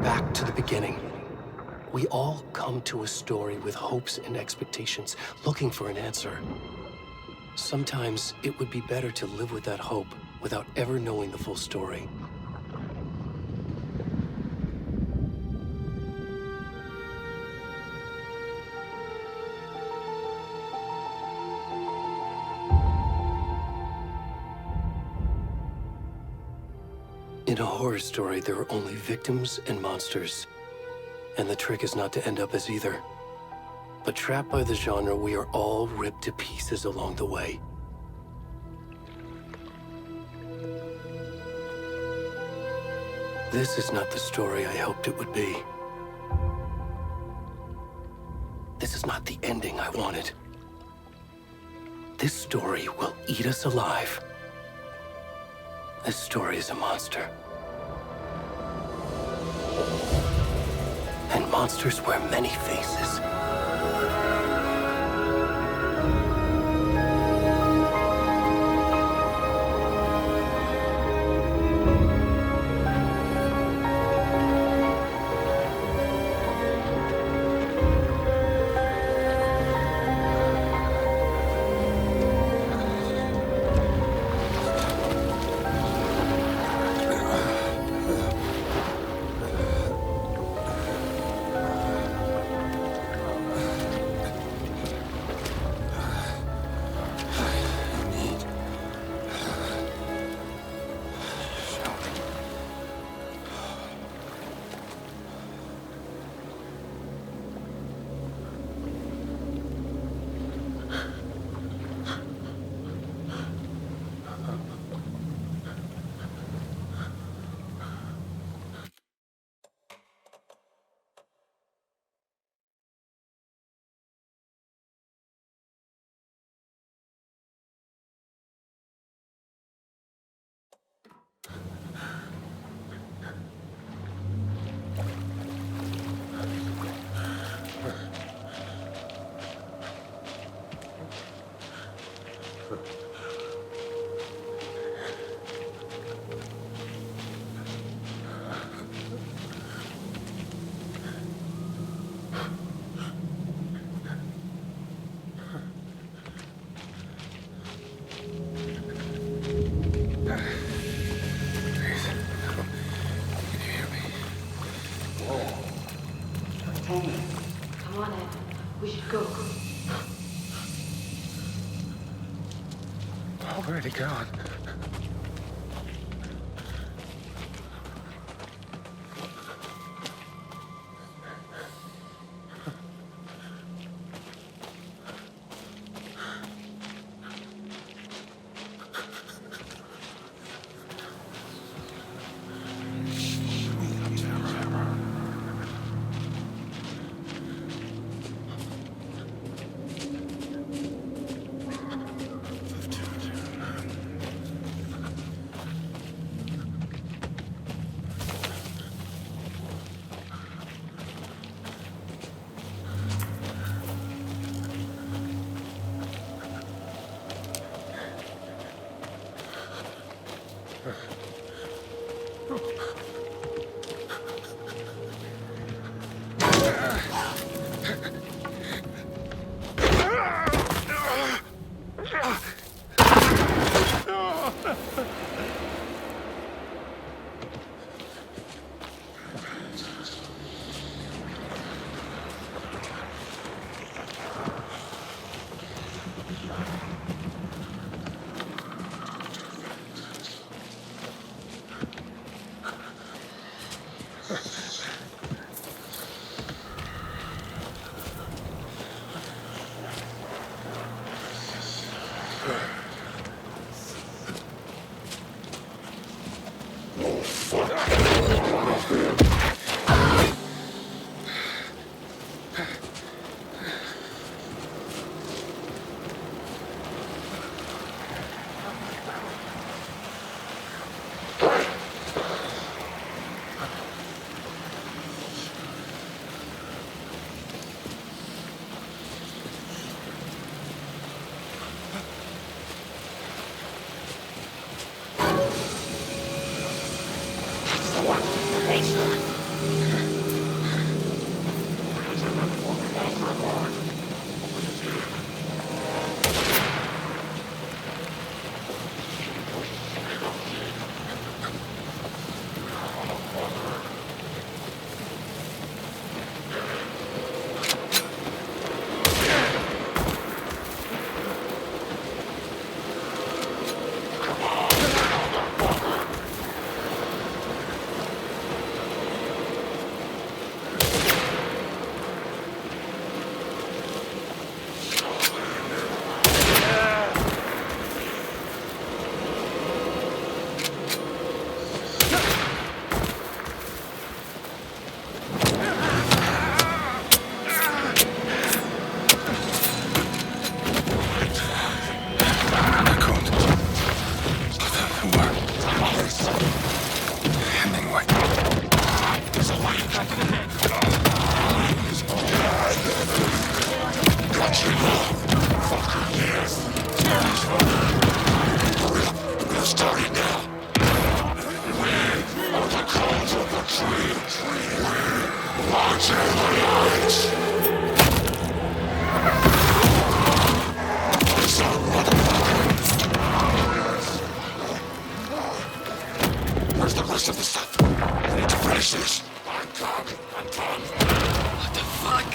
Back to the beginning. We all come to a story with hopes and expectations, looking for an answer. Sometimes it would be better to live with that hope without ever knowing the full story. In a horror story, there are only victims and monsters. And the trick is not to end up as either. But trapped by the genre, we are all ripped to pieces along the way. This is not the story I hoped it would be. This is not the ending I wanted. This story will eat us alive. This story is a monster. And monsters wear many faces. Come on, Ed. We should go. Already gone. Where's the rest of the stuff? I need to finish this. I'm done. What the fuck?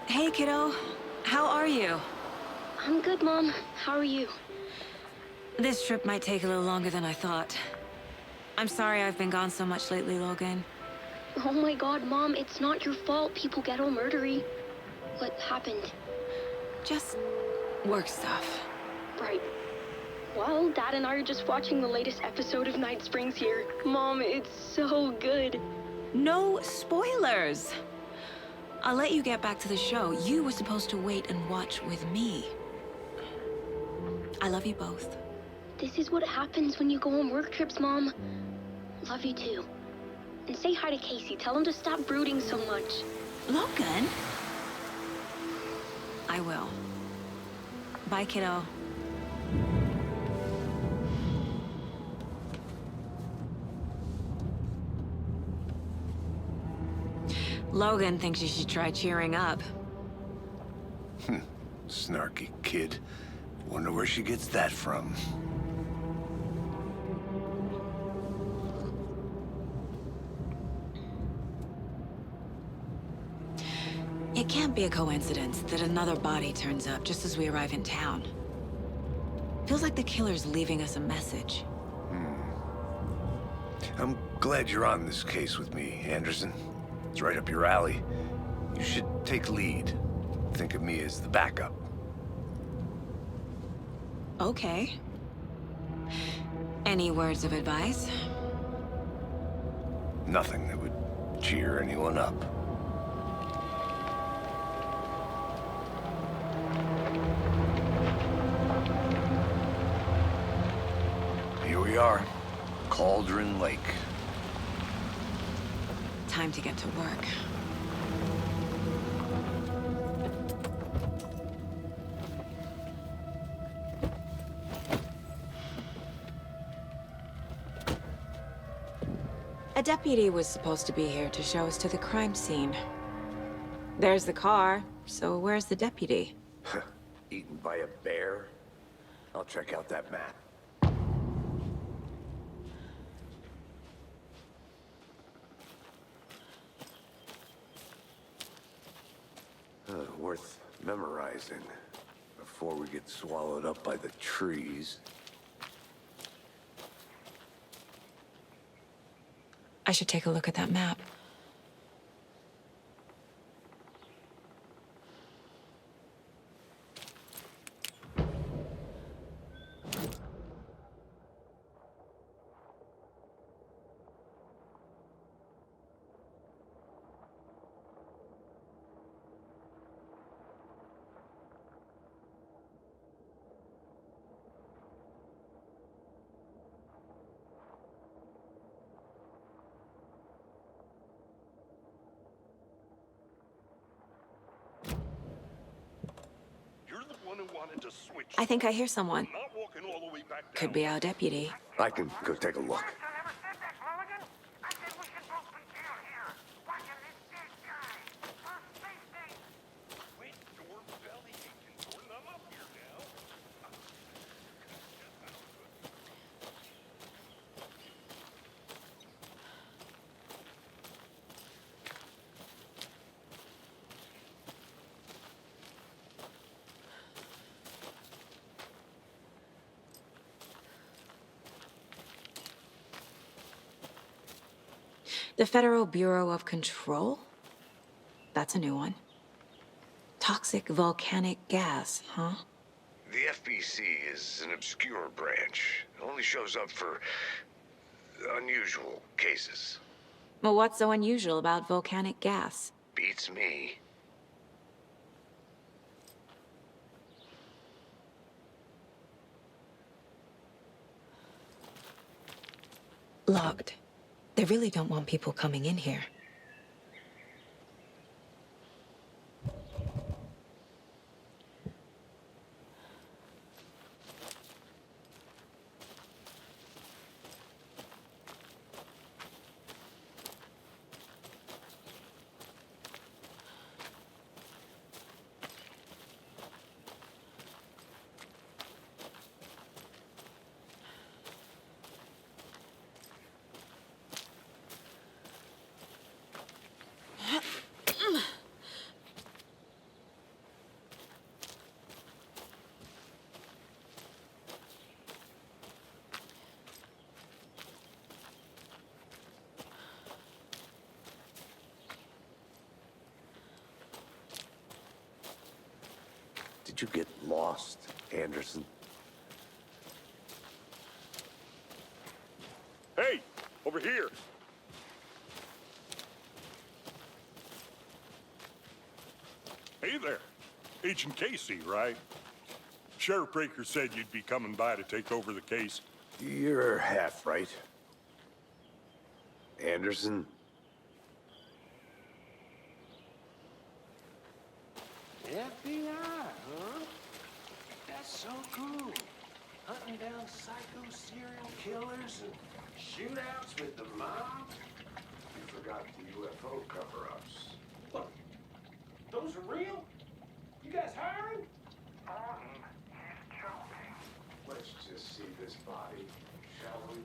Hey, kiddo. How are you? I'm good, Mom. How are you? This trip might take a little longer than I thought. I'm sorry I've been gone so much lately, Logan. Oh my god, Mom, it's not your fault people get all murdery. What happened? Just work stuff. Right. Well, Dad and I are just watching the latest episode of Night Springs here. Mom, it's so good. No spoilers! I'll let you get back to the show. You were supposed to wait and watch with me. I love you both. This is what happens when you go on work trips, Mom. Love you too. And say hi to Casey. Tell him to stop brooding so much. Logan? I will. Bye, kiddo. Logan thinks you should try cheering up. Snarky kid. Wonder where she gets that from. It can't be a coincidence that another body turns up just as we arrive in town. Feels like the killer's leaving us a message. I'm glad you're on this case with me, Anderson. It's right up your alley. You should take lead. Think of me as the backup. Okay. Any words of advice? Nothing that would cheer anyone up. Here we are, Cauldron Lake. Time to get to work. A deputy was supposed to be here to show us to the crime scene. There's the car, so where's the deputy? Eaten by a bear? I'll check out that map. worth memorizing before we get swallowed up by the trees. I should take a look at that map. I think I hear someone. Could be our deputy. I can go take a look. The Federal Bureau of Control? That's a new one. Toxic volcanic gas, huh? The FBC is an obscure branch. It only shows up for unusual cases. Well, what's so unusual about volcanic gas? Beats me. Logged. They really don't want people coming in here. Did you get lost, Anderson? Hey, over here. Hey there. Agent Casey, right? Sheriff Breaker said you'd be coming by to take over the case. You're half right. Anderson? FBI, huh? That's so cool. Hunting down psycho serial killers and shootouts with the mob. You forgot the UFO cover-ups. Look, those are real? You guys hiring? Let's just see this body, shall we?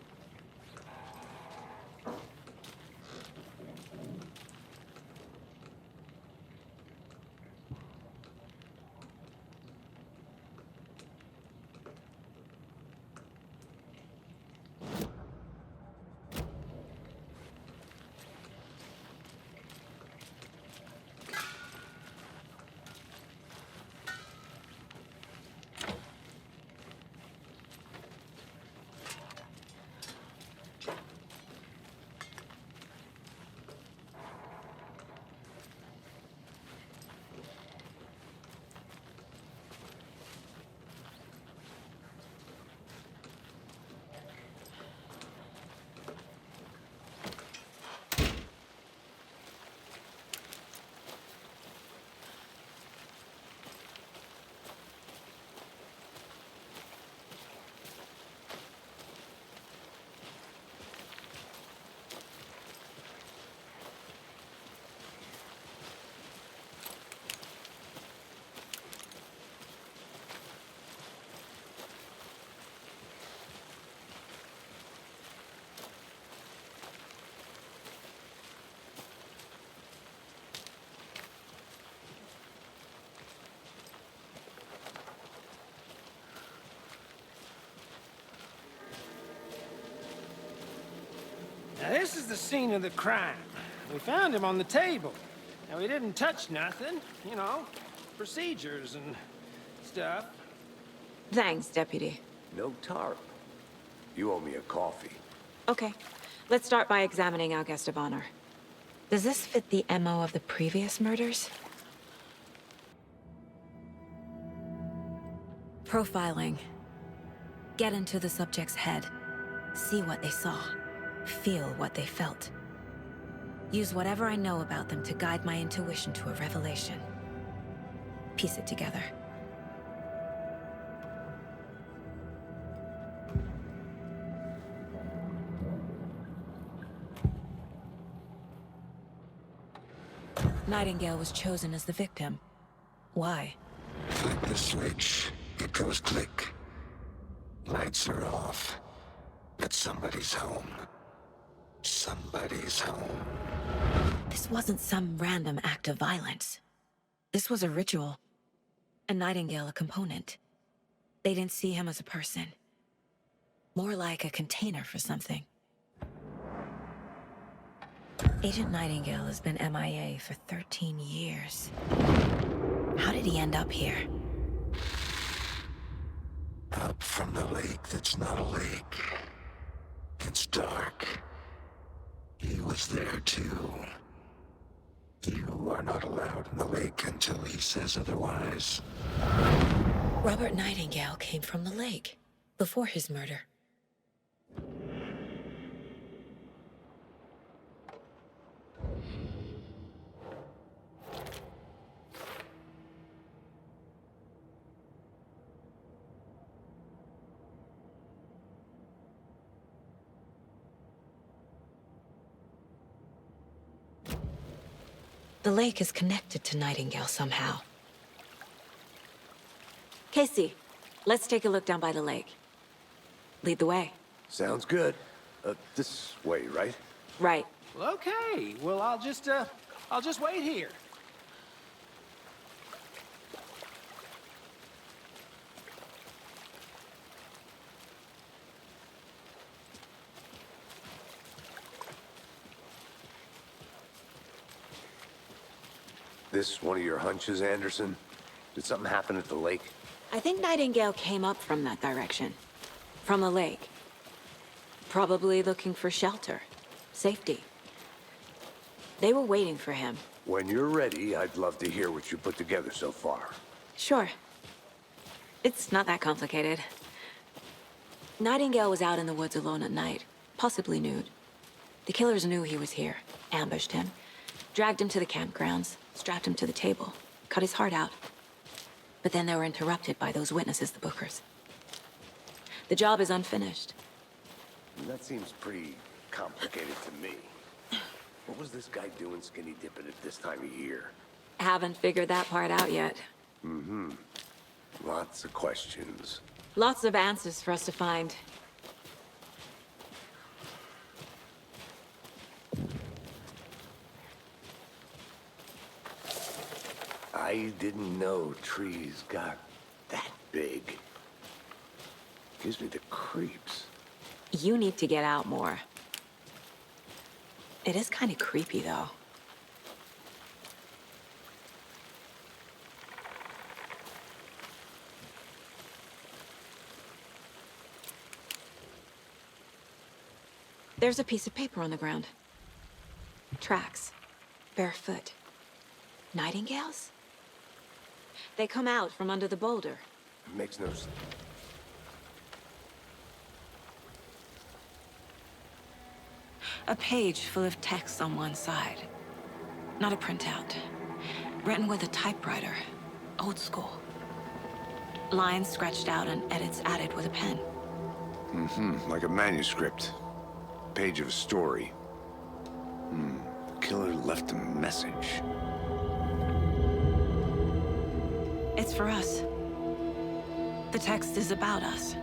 Now, this is the scene of the crime. We found him on the table. Now, we didn't touch nothing, you know, procedures and stuff. Thanks, Deputy. No tarp. You owe me a coffee. Okay, let's start by examining our guest of honor. Does this fit the MO of the previous murders? Profiling. Get into the subject's head. See what they saw. Feel what they felt. Use whatever I know about them to guide my intuition to a revelation. Piece it together. Nightingale was chosen as the victim. Why? Flip the switch. It goes click. Lights are off. But somebody's home. Somebody's home. This wasn't some random act of violence. This was a ritual. And Nightingale a component. They didn't see him as a person. More like a container for something. Agent Nightingale has been MIA for 13 years. How did he end up here? Up from the lake that's not a lake. It's dark. He was there too. You are not allowed in the lake until he says otherwise. Robert Nightingale came from the lake, before his murder. The lake is connected to Nightingale somehow. Casey, let's take a look down by the lake. Lead the way. Sounds good. This way, right? Right. Well, okay. Well, I'll just wait here. This one of your hunches, Anderson? Did something happen at the lake? I think Nightingale came up from that direction. From the lake. Probably looking for shelter. Safety. They were waiting for him. When you're ready, I'd love to hear what you put together so far. Sure. It's not that complicated. Nightingale was out in the woods alone at night, possibly nude. The killers knew he was here, ambushed him, dragged him to the campgrounds, strapped him to the table, cut his heart out. But then they were interrupted by those witnesses, the Bookers. The job is unfinished. That seems pretty complicated to me. What was this guy doing skinny dipping at this time of year? Haven't figured that part out yet. Mm-hmm. Lots of questions. Lots of answers for us to find. I didn't know trees got that big. Gives me the creeps. You need to get out more. It is kind of creepy, though. There's a piece of paper on the ground. Tracks. Barefoot. Nightingales? They come out from under the boulder. Makes no sense. A page full of text on one side. Not a printout. Written with a typewriter. Old school. Lines scratched out and edits added with a pen. Mm-hmm. Like a manuscript. Page of a story. Killer left a message. It's for us. The text is about us.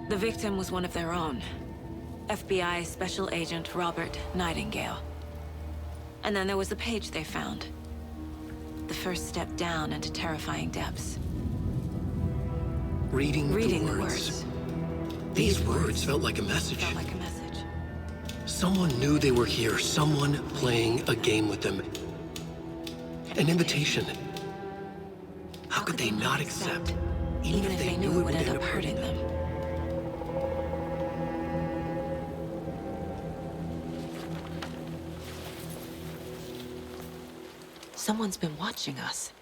The victim was one of their own. FBI Special Agent Robert Nightingale. And then there was the page they found. The first step down into terrifying depths. Reading the words. words. These words felt like a message. Felt like a message. Someone knew they were here. Someone playing a game with them. An invitation. How could they not accept? Even if they knew it would end up hurting them. Someone's been watching us.